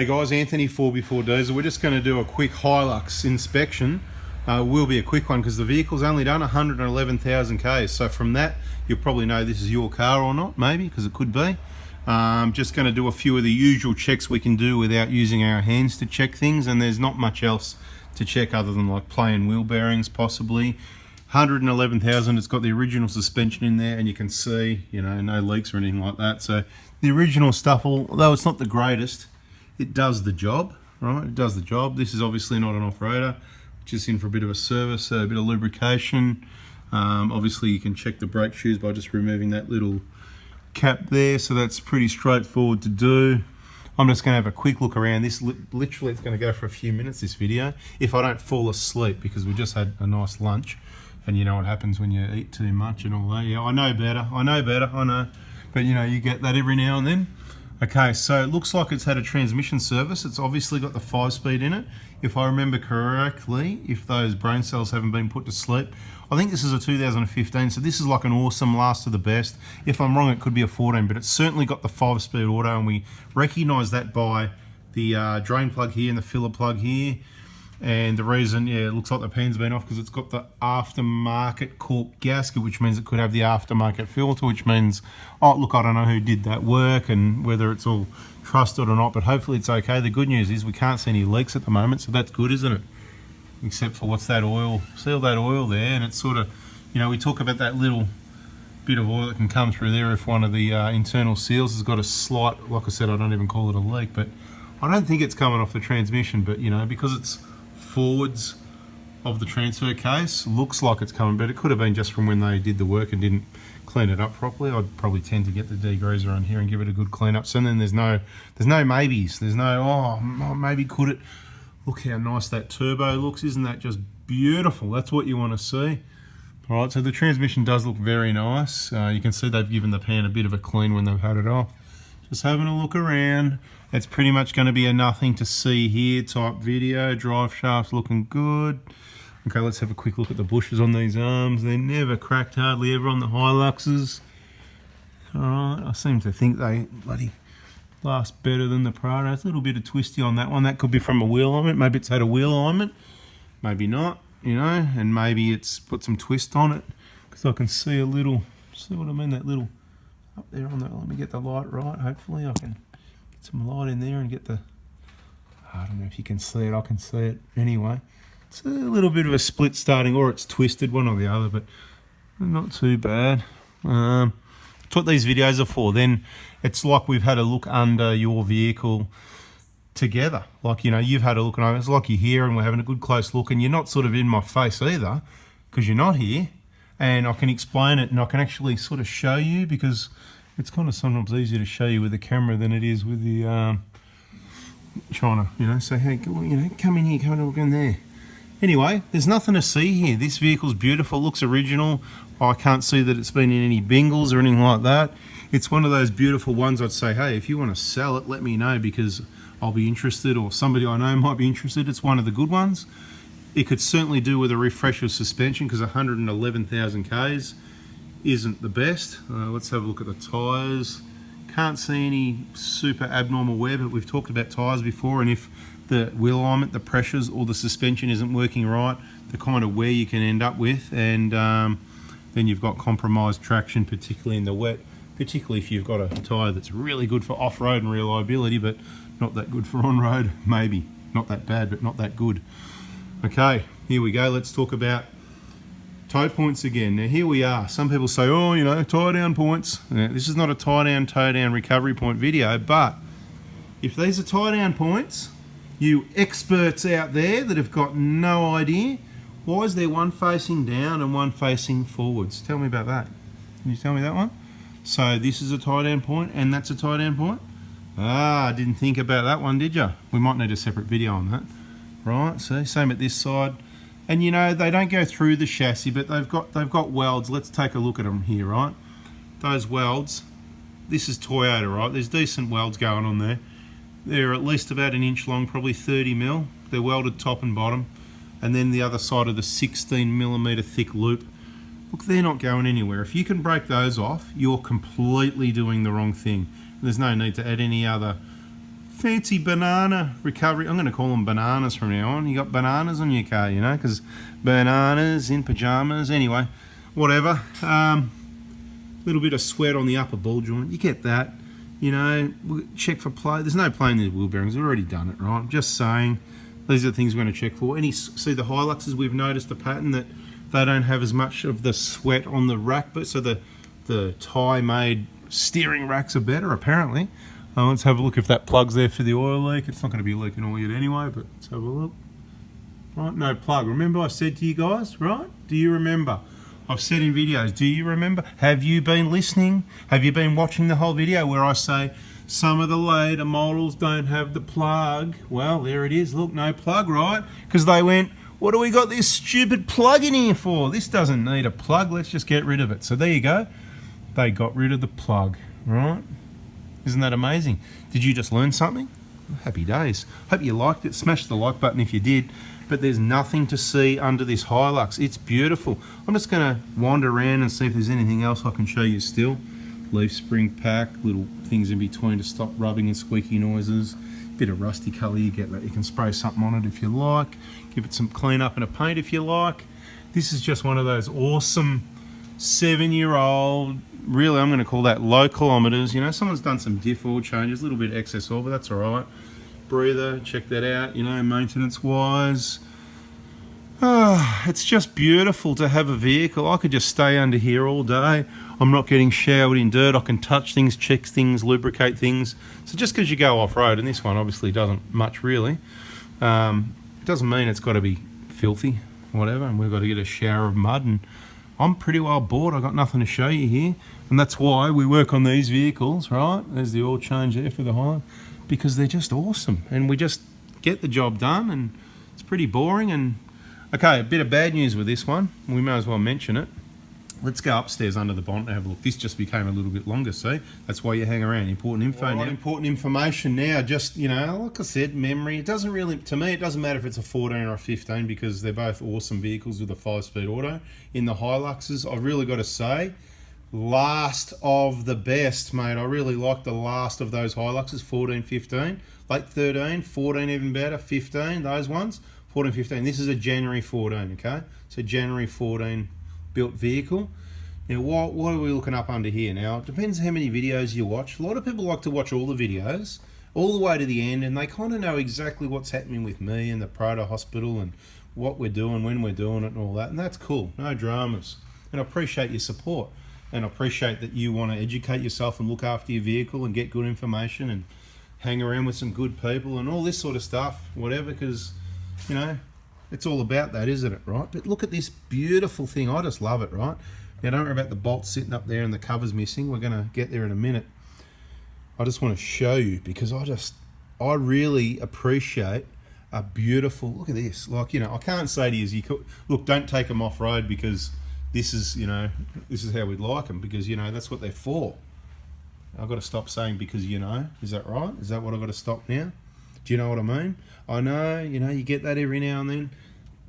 Hey guys, Anthony 4x4 Diesel. We're just going to do a quick Hilux inspection. Will be a quick one because the vehicle's only done 111,000 Ks. So from that, you'll probably know this is your car or not, maybe, because it could be. Just going to do a few of the usual checks we can do without using our hands to check things, and there's not much else to check other than like plain wheel bearings possibly. 111,000, it's got the original suspension in there, and you can see, you know, no leaks or anything like that. So the original stuff, although it's not the greatest, it does the job, right? It does the job. This is obviously not an off-roader, just in for a bit of a service, a bit of lubrication. Obviously you can check the brake shoes by just removing that little cap there, so that's pretty straightforward to do. I'm just going to have a quick look around. This literally it's going to go for a few minutes, this video, if I don't fall asleep, because we just had a nice lunch, and you know what happens when you eat too much and all that. Yeah, I know better, I know, but you know, you get that every now and then. Okay, so it looks like it's had a transmission service. It's obviously got the 5-speed in it. If I remember correctly, if those brain cells haven't been put to sleep, I think this is a 2015, so this is like an awesome last of the best. If I'm wrong, it could be a 14, but it's certainly got the 5-speed auto, and we recognise that by the drain plug here and the filler plug here. And the reason, yeah, it looks like the pan's been off because it's got the aftermarket cork gasket, which means it could have the aftermarket filter, which means, oh, look, I don't know who did that work and whether it's all trusted or not, but hopefully it's okay. The good news is we can't see any leaks at the moment, so that's good, isn't it? Except for what's that oil? See all that oil there, and it's sort of, you know, we talk about that little bit of oil that can come through there if one of the internal seals has got a slight, like I said, I don't even call it a leak, but I don't think it's coming off the transmission, but you know, because it's forwards of the transfer case, looks like it's coming, but it could have been just from when they did the work and didn't clean it up properly. I'd probably tend to get the degreaser on here and give it a good clean up. So then there's no maybes. There's no, oh, maybe could it. Look how nice that turbo looks. Isn't that just beautiful? That's what you want to see. All right, so the transmission does look very nice. You can see they've given the pan a bit of a clean when they've had it off. Just having a look around. It's pretty much going to be a nothing to see here type video. Drive shaft's looking good. Okay, let's have a quick look at the bushes on these arms. They're never cracked, hardly ever on the Hiluxes. Alright, I seem to think they bloody last better than the Prados. A little bit of twisty on that one. That could be from a wheel alignment. Maybe it's had a wheel alignment. Maybe not, you know, and maybe it's put some twist on it. Because I can see a little, see what I mean, that little up there on that. Let me get the light right. Hopefully I can get some light in there and get the, I don't know if you can see it, I can see it anyway. It's a little bit of a split starting, or it's twisted, one or the other, but not too bad. That's what these videos are for. Then it's like we've had a look under your vehicle together. Like, you know, you've had a look, and it's like you're here and we're having a good close look, and you're not sort of in my face either, because you're not here, and I can explain it and I can actually sort of show you, because it's kind of sometimes easier to show you with the camera than it is with the trying to, you know, say, hey, you know, come in here, come and look in there. Anyway, there's nothing to see here. This vehicle's beautiful, looks original. I can't see that it's been in any bingles or anything like that. It's one of those beautiful ones I'd say, hey, if you want to sell it, let me know, because I'll be interested, or somebody I know might be interested. It's one of the good ones. It could certainly do with a refresh of suspension, because 111,000 Ks isn't the best. Let's have a look at the tyres. Can't see any super abnormal wear, but we've talked about tyres before, and if the wheel alignment, the pressures, or the suspension isn't working right, the kind of wear you can end up with, and then you've got compromised traction, particularly in the wet, particularly if you've got a tyre that's really good for off-road and reliability, but not that good for on-road. Maybe not that bad, but not that good. Okay, here we go. Let's talk about toe points again. Now here we are. Some people say, oh, you know, tie down points. Now, this is not a tie down, toe down recovery point video, but if these are tie down points, you experts out there that have got no idea, why is there one facing down and one facing forwards? Tell me about that. Can you tell me that one? So this is a tie down point and that's a tie down point? Ah, didn't think about that one, did you? We might need a separate video on that. Right, see, same at this side. And you know, they don't go through the chassis, but they've got welds. Let's take a look at them here, right? Those welds, this is Toyota, right? There's decent welds going on there. They're at least about an inch long, probably 30 mil. They're welded top and bottom. And then the other side of the 16 millimeter thick loop. Look, they're not going anywhere. If you can break those off, you're completely doing the wrong thing. There's no need to add any other fancy banana recovery. I'm going to call them bananas from now on. You got bananas on your car, you know, because bananas in pajamas. Anyway, whatever. Little bit of sweat on the upper ball joint. You get that. You know, we'll check for play. There's no play in these wheel bearings. We've already done it, right? I'm just saying these are the things we're going to check for. See the Hiluxes, we've noticed a pattern that they don't have as much of the sweat on the rack, but so the Thai-made steering racks are better, apparently. Let's have a look if that plug's there for the oil leak. It's not going to be leaking oil yet anyway, but let's have a look. Right, no plug. Remember I said to you guys, right? Do you remember? I've said in videos, do you remember? Have you been listening? Have you been watching the whole video where I say some of the later models don't have the plug? Well, there it is. Look, no plug, right? Because they went, what do we got this stupid plug in here for? This doesn't need a plug. Let's just get rid of it. So there you go. They got rid of the plug, right? Isn't that amazing? Did you just learn something? Happy days. Hope you liked it. Smash the like button if you did. But there's nothing to see under this Hilux. It's beautiful. I'm just going to wander around and see if there's anything else I can show you still. Leaf spring pack, little things in between to stop rubbing and squeaky noises. Bit of rusty colour, you get that. You can spray something on it if you like. Give it some clean up and a paint if you like. This is just one of those awesome 7-year-old, really I'm going to call that low kilometres. You know, someone's done some diff oil changes, a little bit of excess oil, but that's alright. Breather, check that out, you know, maintenance wise. It's just beautiful to have a vehicle. I could just stay under here all day. I'm not getting showered in dirt. I can touch things, check things, lubricate things. So just because you go off-road, and this one obviously doesn't much really, it doesn't mean it's got to be filthy, whatever, and we've got to get a shower of mud, and I'm pretty well bored. I've got nothing to show you here, and that's why we work on these vehicles, right? There's the oil change there for the Hilux, because they're just awesome, and we just get the job done, and it's pretty boring. And okay, a bit of bad news with this one. We may as well mention it. Let's go upstairs under the bonnet and have a look. This just became a little bit longer, see? That's why you hang around. Important info now. Important information now. Just, you know, like I said, memory. It doesn't really, to me, it doesn't matter if it's a 14 or a 15 because they're both awesome vehicles with a 5-speed auto. In the Hiluxes, I've really got to say, last of the best, mate. I really like the last of those Hiluxes, 14, 15. Late 13, 14 even better, 15, those ones. 14, 15. This is a January 14, okay? So January 14 built vehicle. Now, what are we looking up under here? Now, it depends how many videos you watch. A lot of people like to watch all the videos, all the way to the end, and they kind of know exactly what's happening with me and the Proto Hospital and what we're doing, when we're doing it and all that, and that's cool. No dramas. And I appreciate your support, and I appreciate that you want to educate yourself and look after your vehicle and get good information and hang around with some good people and all this sort of stuff, whatever, because, you know, it's all about that, isn't it, right? But look at this beautiful thing. I just love it, right? Now, don't worry about the bolt sitting up there and the cover's missing. We're going to get there in a minute. I just want to show you because I really appreciate a beautiful, look at this. Like, you know, I can't say to you, look, don't take them off-road because this is, you know, this is how we'd like them because, you know, that's what they're for. I've got to stop saying because, you know, is that right? Is that what I've got to stop now? Do you know what I mean? I know, you know, you get that every now and then.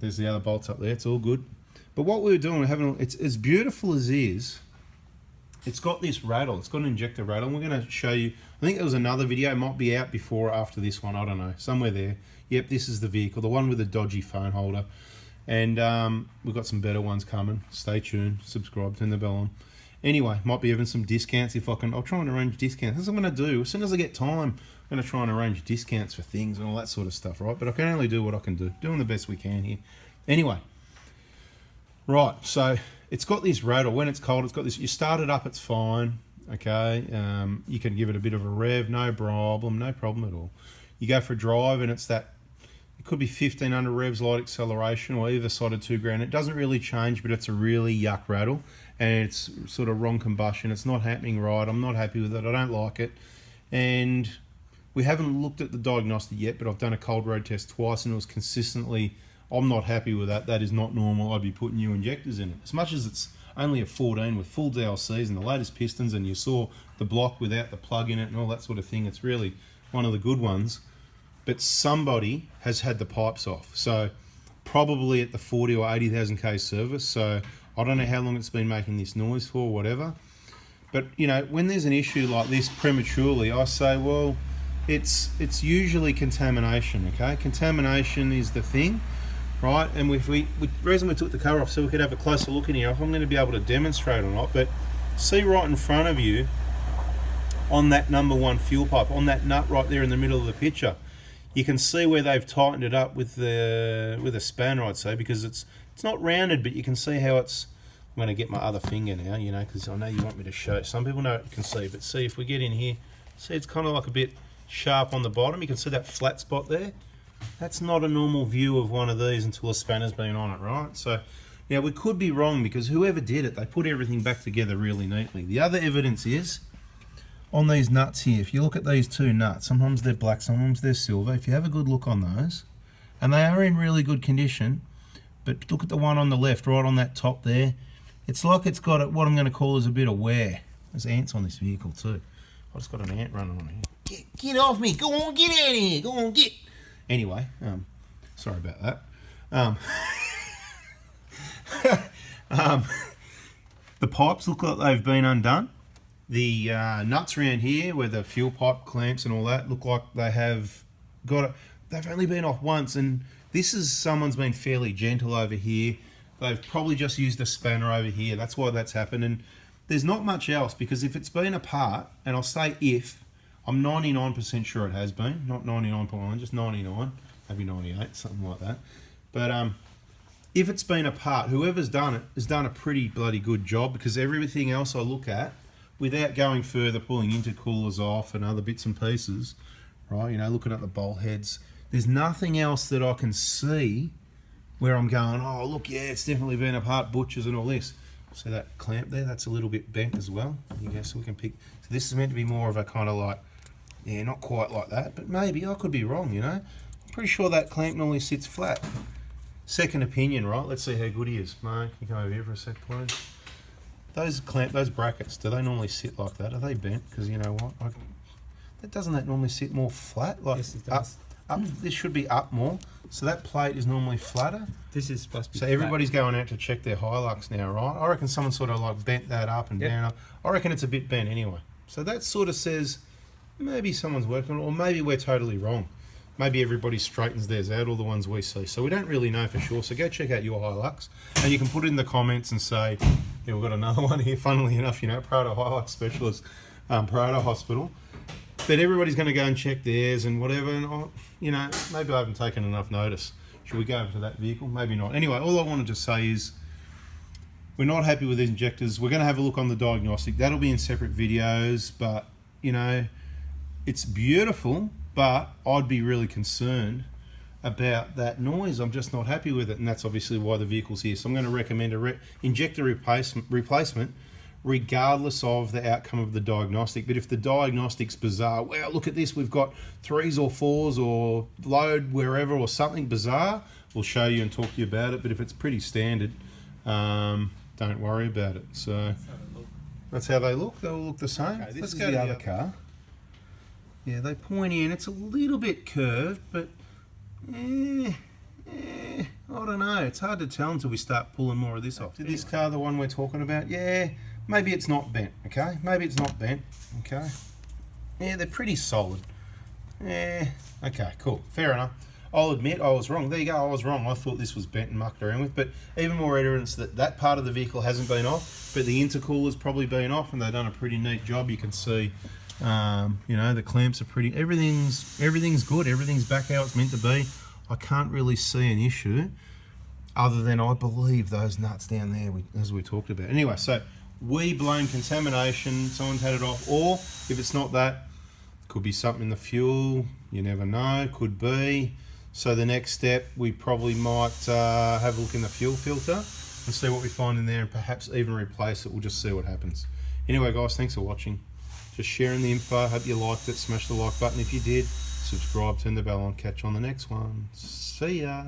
There's the other bolts up there, it's all good. But what we were doing, we're having, it's as beautiful as is. It's got this rattle, it's got an injector rattle. And we're going to show you, I think there was another video, it might be out before or after this one, I don't know, somewhere there. Yep, this is the vehicle, the one with the dodgy phone holder. And we've got some better ones coming. Stay tuned, subscribe, turn the bell on. Anyway, might be even some discounts if I can. I'll try and arrange discounts. That's what I'm going to do. As soon as I get time, I'm going to try and arrange discounts for things and all that sort of stuff, right? But I can only do what I can do. Doing the best we can here. Anyway, right, so it's got this rattle. When it's cold, it's got this. You start it up, it's fine, okay? You can give it a bit of a rev, no problem at all. You go for a drive and it's that, it could be 1500 revs, light acceleration, or either side of 2 grand. It doesn't really change, but it's a really yuck rattle. And it's sort of wrong combustion. It's not happening right. I'm not happy with it. I don't like it. And we haven't looked at the diagnostic yet, but I've done a cold road test twice and it was consistently, I'm not happy with that. That is not normal. I'd be putting new injectors in it. As much as it's only a 14 with full DLCs and the latest pistons, and you saw the block without the plug in it and all that sort of thing, it's really one of the good ones. But somebody has had the pipes off. So probably at the 40 or 80,000 K service. So I don't know how long it's been making this noise for, whatever. But, you know, when there's an issue like this prematurely, I say, well, it's usually contamination, okay? Contamination is the thing, right? And the reason we took the cover off so we could have a closer look in here, if I'm going to be able to demonstrate or not, but see right in front of you on that number 1 fuel pipe, on that nut right there in the middle of the picture, you can see where they've tightened it up with a spanner, I'd say, because it's not rounded, but you can see how it's. I'm going to get my other finger now, you know, because I know you want me to show. Some people know you can see, but see if we get in here, see it's kind of like a bit sharp on the bottom. You can see that flat spot there. That's not a normal view of one of these until a spanner's been on it, right? So now we could be wrong because whoever did it, they put everything back together really neatly. The other evidence is on these nuts here. If you look at these 2 nuts, sometimes they're black, sometimes they're silver. If you have a good look on those, and they are in really good condition, but look at the one on the left, right on that top there. It's like it's got what I'm going to call is a bit of wear. There's ants on this vehicle too. I just got an ant running on here. Get off me! Go on, get out of here! Go on, get! Anyway, sorry about that. The pipes look like they've been undone. The nuts around here, where the fuel pipe clamps and all that, look like they have got it. They've only been off once, and this is someone's been fairly gentle over here. They've probably just used a spanner over here. That's why that's happened. And there's not much else, because if it's been apart, and I'll say if, I'm 99% sure it has been, not 99.9, just 99, maybe 98, something like that. But if it's been apart, whoever's done it has done a pretty bloody good job, because everything else I look at, without going further, pulling intercoolers off and other bits and pieces, right, you know, looking at the bolt heads, there's nothing else that I can see where I'm going, oh, look, yeah, it's definitely been apart, butchers and all this. So that clamp there, that's a little bit bent as well. You guess we can pick. So this is meant to be more of a kind of like, yeah, not quite like that, but maybe I could be wrong, you know. I'm pretty sure that clamp normally sits flat. Second opinion, right? Let's see how good he is. Mark, can you come over here for a sec, please? Those brackets, do they normally sit like that? Are they bent? Because you know what? Doesn't that normally sit more flat? Like yes, it does. Up, this should be up more. So that plate is normally flatter. This is supposed to be so everybody's flat. Going out to check their Hilux now, right? I reckon someone sort of like bent that up and down. I reckon it's a bit bent anyway. So that sort of says maybe someone's working, or maybe we're totally wrong. Maybe everybody straightens theirs out, all the ones we see. So we don't really know for sure. So go check out your Hilux, and you can put it in the comments and say, yeah, we've got another one here. Funnily enough, you know, Prado Hilux Specialist, Prado Hospital. But everybody's going to go and check theirs and whatever, and you know, maybe I haven't taken enough notice. Should we go over to that vehicle? Maybe not. Anyway, all I wanted to say is we're not happy with these injectors. We're going to have a look on the diagnostic. That'll be in separate videos, but you know, it's beautiful, but I'd be really concerned about that noise. I'm just not happy with it, and that's obviously why the vehicle's here. So I'm going to recommend a injector replacement regardless of the outcome of the diagnostic. But if the diagnostic's bizarre, wow, look at this, we've got 3s or 4s or load wherever or something bizarre, we'll show you and talk to you about it. But if it's pretty standard, don't worry about it. So that's how they look. They all look the same. Okay, let's go to the other car. Yeah, they point in. It's a little bit curved, but I don't know. It's hard to tell until we start pulling more of this off. This car, the one we're talking about, yeah, maybe it's not bent, okay? Maybe it's not bent, okay? Yeah, they're pretty solid. Yeah, okay, cool, fair enough. I'll admit I was wrong. There you go, I was wrong. I thought this was bent and mucked around with, but even more evidence that that part of the vehicle hasn't been off, but the intercooler's probably been off, and they've done a pretty neat job. You can see, you know, the clamps are pretty, everything's good, everything's back how it's meant to be. I can't really see an issue other than I believe those nuts down there, as we talked about. Anyway, so we blame contamination, someone's had it off, or if it's not that, could be something in the fuel, you never know, could be. So the next step, we probably might have a look in the fuel filter and see what we find in there, and perhaps even replace it. We'll just see what happens. Anyway guys, thanks for watching. Just sharing the info, hope you liked it, smash the like button if you did, subscribe, turn the bell on, catch you on the next one. See ya.